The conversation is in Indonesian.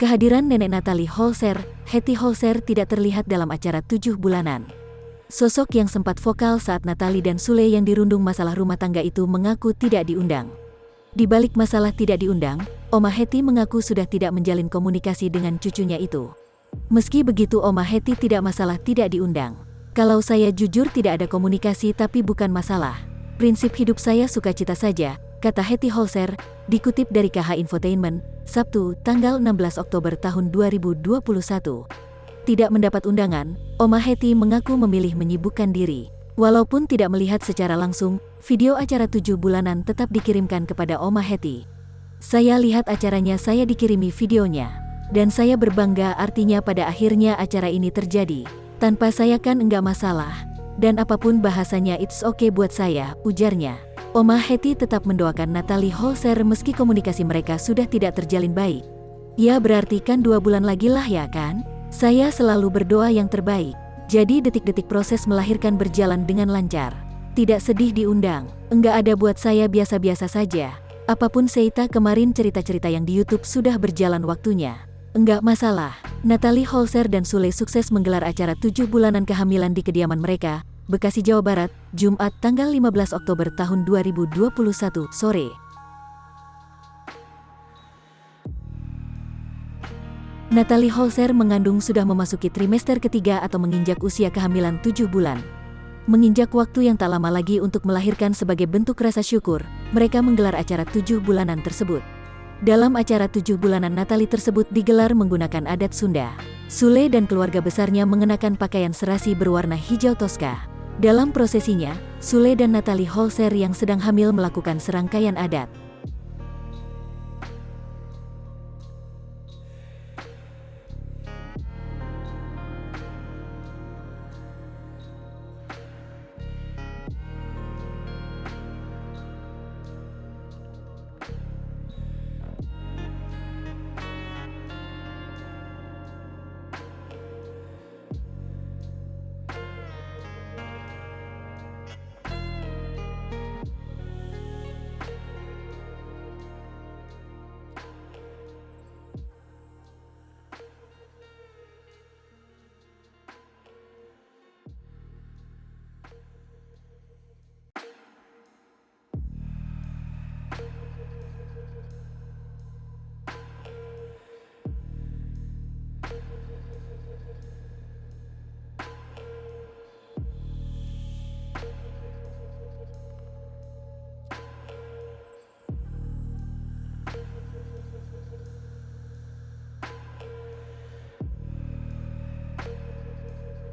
Kehadiran nenek Natalie Holzer, Hetty Holzer tidak terlihat dalam acara 7 bulanan. Sosok yang sempat vokal saat Natalie dan Sule yang dirundung masalah rumah tangga itu mengaku tidak diundang. Di balik masalah tidak diundang, Oma Hetty mengaku sudah tidak menjalin komunikasi dengan cucunya itu. Meski begitu, Oma Hetty tidak masalah tidak diundang. Kalau saya jujur tidak ada komunikasi tapi bukan masalah. Prinsip hidup saya sukacita saja, kata Hetty Holzer, dikutip dari KH Infotainment, Sabtu, tanggal 16 Oktober tahun 2021. Tidak mendapat undangan, Oma Hetty mengaku memilih menyibukkan diri. Walaupun tidak melihat secara langsung, video acara 7 bulanan tetap dikirimkan kepada Oma Hetty. Saya lihat acaranya, saya dikirimi videonya. Dan saya berbangga, artinya pada akhirnya acara ini terjadi. Tanpa saya kan enggak masalah. Dan apapun bahasanya it's okay buat saya, ujarnya. Oma Hetty tetap mendoakan Natalie Holzer meski komunikasi mereka sudah tidak terjalin baik. Ya berarti kan 2 bulan lagi lah ya kan? Saya selalu berdoa yang terbaik. Jadi detik-detik proses melahirkan berjalan dengan lancar. Tidak sedih diundang, enggak ada, buat saya biasa-biasa saja. Apapun Seita kemarin cerita-cerita yang di YouTube sudah berjalan waktunya. Enggak masalah. Natalie Holzer dan Sule sukses menggelar acara 7 bulanan kehamilan di kediaman mereka, Bekasi, Jawa Barat, Jumat tanggal 15 Oktober tahun 2021 sore. Natalie Holzer mengandung sudah memasuki trimester ketiga atau menginjak usia kehamilan 7 bulan. Menginjak waktu yang tak lama lagi untuk melahirkan. Sebagai bentuk rasa syukur, mereka menggelar acara 7 bulanan tersebut. Dalam acara 7 bulanan Natalie tersebut digelar menggunakan adat Sunda. Sule dan keluarga besarnya mengenakan pakaian serasi berwarna hijau toska. Dalam prosesinya, Sule dan Natalie Holzer yang sedang hamil melakukan serangkaian adat.